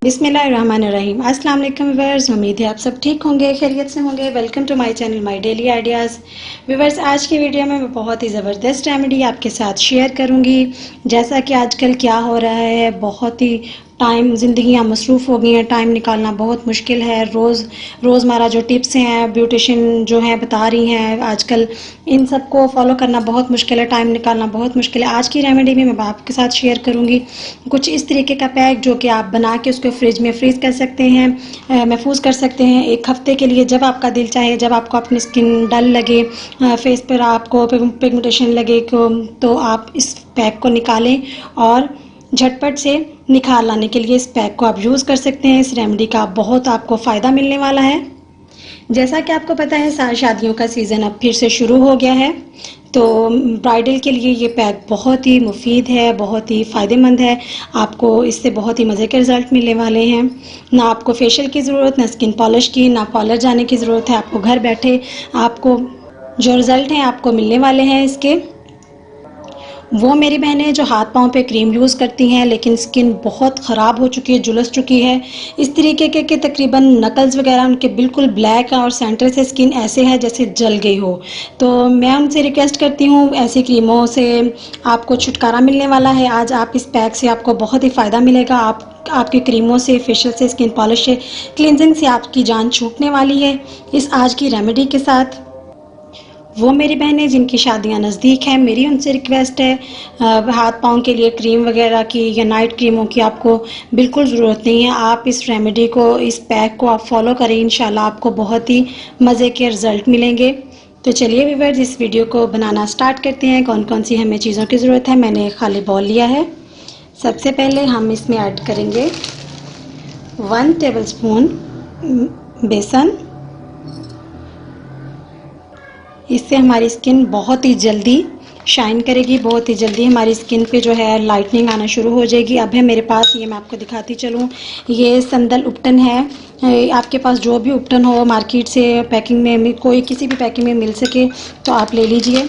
बिस्मिल्लाहिर्रहमानिर्रहीम। अस्सलाम वालेकुम व्यूअर्स, उम्मीद है आप सब ठीक होंगे, खैरियत से होंगे। Welcome to my channel my daily ideas. Viewers, आज की वीडियो में मैं बहुत ही ज़बरदस्त रेमेडी आपके साथ शेयर करूंगी। जैसा कि आजकल क्या हो रहा है, बहुत ही ज़िंदगियां मसरूफ़ हो गई हैं, टाइम निकालना बहुत मुश्किल है। रोज़मर्रा जो टिप्स हैं ब्यूटिशियन जो हैं बता रही हैं आजकल, इन सब को फॉलो करना बहुत मुश्किल है, टाइम निकालना बहुत मुश्किल है। आज की रेमेडी में मैं आपके साथ शेयर करूंगी कुछ इस तरीके का पैक जो कि आप बना के उसको फ्रिज में फ्रीज़ कर सकते हैं, महफूज कर सकते हैं एक हफ़्ते के लिए। जब आपका दिल चाहे, जब आपको अपनी स्किन डल लगे, फेस पर आपको पिगमेंटेशन लगे तो आप इस पैक को निकालें और झटपट से निखार लाने के लिए इस पैक को आप यूज़ कर सकते हैं। इस रेमेडी का बहुत आपको फ़ायदा मिलने वाला है। जैसा कि आपको पता है, शादियों का सीज़न अब फिर से शुरू हो गया है, तो ब्राइडल के लिए ये पैक बहुत ही मुफीद है, बहुत ही फ़ायदेमंद है। आपको इससे बहुत ही मज़े के रिज़ल्ट मिलने वाले हैं। ना आपको फेशियल की ज़रूरत, ना स्किन पॉलिश की, ना पार्लर जाने की ज़रूरत है। आपको घर बैठे आपको जो रिज़ल्ट हैं आपको मिलने वाले हैं इसके। वो मेरी बहनें जो हाथ पाँव पे क्रीम यूज़ करती हैं लेकिन स्किन बहुत ख़राब हो चुकी है, झुलस चुकी है, इस तरीके के तकरीबन नकल्स वगैरह उनके बिल्कुल ब्लैक हैं और सेंटर से स्किन ऐसे है जैसे जल गई हो, तो मैं उनसे रिक्वेस्ट करती हूँ ऐसी क्रीमों से आपको छुटकारा मिलने वाला है। आज आप इस पैक से आपको बहुत ही फ़ायदा मिलेगा। आपकी क्रीमों से, फेशियल से, स्किन पॉलिश से, क्लिनजिंग से आपकी जान छूटने वाली है इस आज की रेमेडी के साथ। वो मेरी बहनें जिनकी शादियां नज़दीक हैं, मेरी उनसे रिक्वेस्ट है, हाथ पाँव के लिए क्रीम वगैरह की या नाइट क्रीमों की आपको बिल्कुल ज़रूरत नहीं है। आप इस रेमेडी को, इस पैक को आप फॉलो करें, इंशाल्लाह आपको बहुत ही मज़े के रिज़ल्ट मिलेंगे। तो चलिए व्यूअर्स, इस वीडियो को बनाना स्टार्ट करते हैं। कौन कौन सी हमें चीज़ों की ज़रूरत है। मैंने एक खाली बॉल लिया है। सबसे पहले हम इसमें ऐड करेंगे 1 टेबलस्पून बेसन। इससे हमारी स्किन बहुत ही जल्दी शाइन करेगी, बहुत ही जल्दी हमारी स्किन पे जो है लाइटनिंग आना शुरू हो जाएगी। अब है मेरे पास, ये मैं आपको दिखाती चलूँ, ये संदल उपटन है। आपके पास जो भी उपटन हो मार्केट से पैकिंग में, कोई किसी भी पैकिंग में मिल सके तो आप ले लीजिए।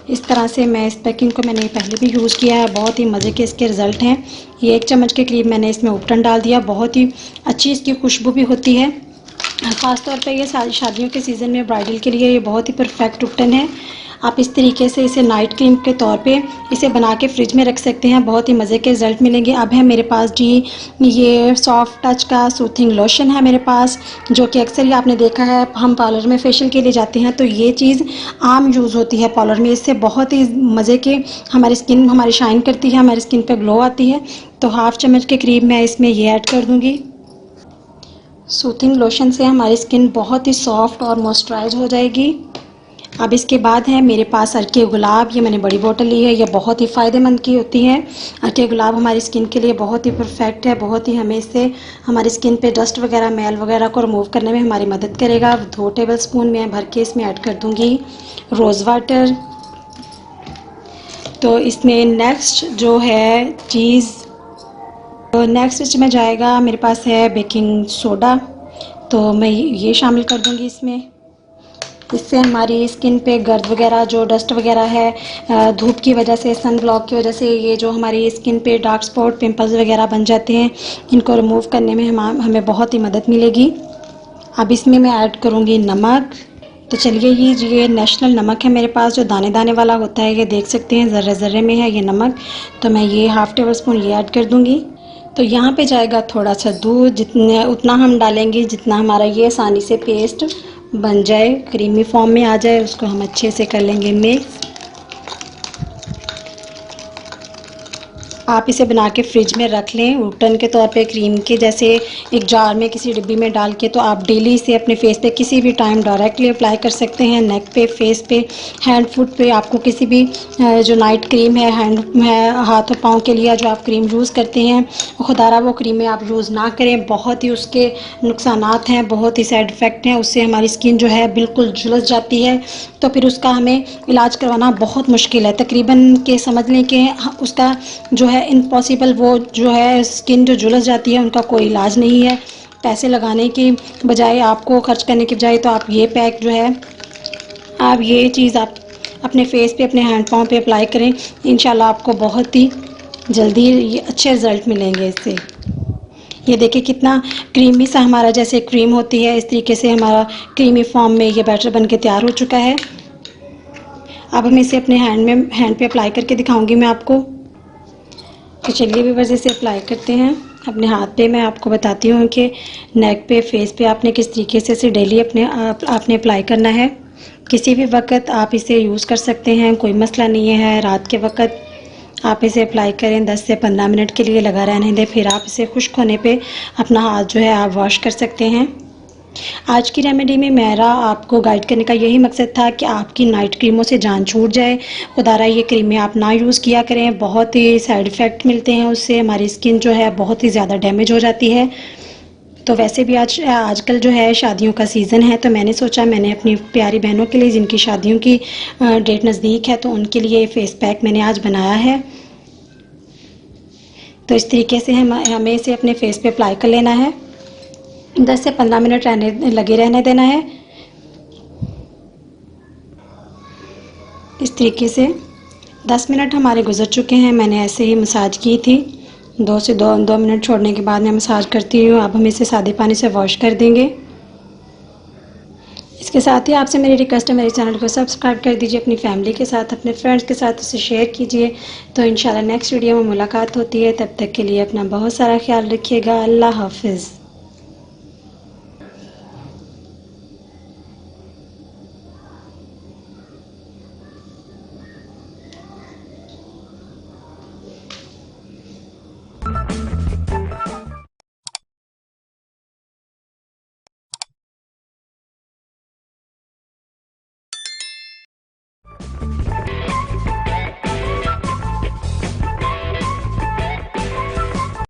इस तरह से मैं इस पैकिंग को मैंने पहले भी यूज़ किया है, बहुत ही मज़े के इसके रिज़ल्ट हैं। ये 1 चम्मच के करीब मैंने इसमें उपटन डाल दिया। बहुत ही अच्छी इसकी खुशबू भी होती है। ख़ास तौर पे ये शादियों के सीज़न में ब्राइडल के लिए ये बहुत ही परफेक्ट उपटन है। आप इस तरीके से इसे नाइट क्रीम के तौर पे इसे बना के फ्रिज में रख सकते हैं, बहुत ही मज़े के रिज़ल्ट मिलेंगे। अब है मेरे पास जी ये सॉफ्ट टच का सूथिंग लोशन है मेरे पास, जो कि अक्सर ही आपने देखा है, हम पार्लर में फेशियल के लिए जाते हैं तो ये चीज़ आम यूज़ होती है पार्लर में। इससे बहुत ही मज़े के हमारी स्किन हमारी शाइन करती है, हमारी स्किन पर ग्लो आती है। तो हाफ़ चम्मच के करीब मैं इसमें ये ऐड कर दूँगी। सूथिंग लोशन से हमारी स्किन बहुत ही सॉफ्ट और मॉइस्चराइज हो जाएगी। अब इसके बाद है मेरे पास अर्के गुलाब, ये मैंने बड़ी बोतल ली है, ये बहुत ही फ़ायदेमंद की होती है। अर्के गुलाब हमारी स्किन के लिए बहुत ही परफेक्ट है, बहुत ही हमें इससे हमारी स्किन पे डस्ट वगैरह, मैल वगैरह को रिमूव करने में हमारी मदद करेगा। 2 टेबलस्पून मैं भर के इसमें ऐड कर दूँगी रोज़ वाटर। तो इसमें नेक्स्ट जो है चीज़, नेक्स्ट इसमें जाएगा, मेरे पास है बेकिंग सोडा, तो मैं ये शामिल कर दूंगी इसमें। इससे हमारी स्किन पे गर्द वगैरह, जो डस्ट वगैरह है, धूप की वजह से, सन ब्लॉक की वजह से, ये जो हमारी स्किन पे डार्क स्पॉट, पिंपल्स वगैरह बन जाते हैं, इनको रिमूव करने में हमें बहुत ही मदद मिलेगी। अब इसमें मैं ऐड करूँगी नमक। तो चलिए, ये नेशनल नमक है मेरे पास, जो दाने दाने वाला होता है, ये देख सकते हैं ज़र्रे ज़र्रे में है ये नमक। तो मैं ये हाफ़ टेबल स्पून ये ऐड कर दूँगी। तो यहाँ पे जाएगा थोड़ा सा दूध, जितने उतना हम डालेंगे जितना हमारा ये आसानी से पेस्ट बन जाए, क्रीमी फॉर्म में आ जाए, उसको हम अच्छे से कर लेंगे मिक्स। आप इसे बना के फ्रिज में रख लें उपटन के तौर पे, क्रीम के जैसे एक जार में, किसी डिब्बी में डाल के। तो आप डेली इसे अपने फेस पे किसी भी टाइम डायरेक्टली अप्लाई कर सकते हैं, नेक पे, फेस पे, हैंड फुट पे। आपको किसी भी जो नाइट क्रीम है, हैंड है, हाथ और पाँव के लिए जो आप क्रीम यूज़ करते हैं, खुदारा वो क्रीमें आप यूज़ ना करें, बहुत ही उसके नुकसानात हैं, बहुत ही साइड इफ़ेक्ट हैं। उससे हमारी स्किन जो है बिल्कुल झुलस जाती है, तो फिर उसका हमें इलाज करवाना बहुत मुश्किल है। तकरीबन के समझ लें कि उसका जो है इम्पॉसिबल, वो जो है स्किन जो झुलस जाती है उनका कोई इलाज नहीं है। पैसे लगाने की बजाय, आपको खर्च करने की बजाय, तो आप ये पैक जो है, आप ये चीज़ आप अपने फेस पे, अपने हैंड पाँव पे अप्लाई करें, इंशाल्लाह आपको बहुत ही जल्दी ये अच्छे रिज़ल्ट मिलेंगे इससे। ये देखिए कितना क्रीमी सा हमारा, जैसे क्रीम होती है इस तरीके से हमारा क्रीमी फॉर्म में ये बैटर बन के तैयार हो चुका है। अब हम इसे अपने हैंड पे अप्लाई करके दिखाऊंगी मैं आपको। तो चलिए व्यूअर्स, इसे अप्लाई करते हैं अपने हाथ पे। मैं आपको बताती हूँ कि नेक पे, फेस पे आपने किस तरीके से इसे डेली आपने अप्लाई करना है। किसी भी वक्त आप इसे यूज़ कर सकते हैं, कोई मसला नहीं है। रात के वक्त आप इसे अप्लाई करें, 10 से 15 मिनट के लिए लगा रहने दें, फिर आप इसे खुश्क होने पे अपना हाथ जो है आप वॉश कर सकते हैं। आज की रेमेडी में मेरा आपको गाइड करने का यही मकसद था कि आपकी नाइट क्रीमों से जान छूट जाए। खुदारा ये क्रीमें आप ना यूज़ किया करें, बहुत ही साइड इफ़ेक्ट मिलते हैं उससे, हमारी स्किन जो है बहुत ही ज़्यादा डैमेज हो जाती है। तो वैसे भी आजकल जो है शादियों का सीज़न है, तो मैंने सोचा मैंने अपनी प्यारी बहनों के लिए जिनकी शादियों की डेट नज़दीक है, तो उनके लिए फेस पैक मैंने आज बनाया है। तो इस तरीके से हमें इसे अपने फेस पे अप्लाई कर लेना है, 10 से 15 मिनट लगे रहने देना है। इस तरीके से 10 मिनट हमारे गुजर चुके हैं, मैंने ऐसे ही मसाज की थी। 2 मिनट छोड़ने के बाद मैं मसाज करती हूँ। अब हम इसे सादे पानी से वॉश कर देंगे। इसके साथ ही आपसे मेरी रिक्वेस्ट है, मेरे चैनल को सब्सक्राइब कर दीजिए, अपनी फैमिली के साथ, अपने फ्रेंड्स के साथ उसे शेयर कीजिए। तो इंशाल्लाह नेक्स्ट वीडियो में मुलाकात होती है। तब तक के लिए अपना बहुत सारा ख्याल रखिएगा। अल्लाह हाफिज़।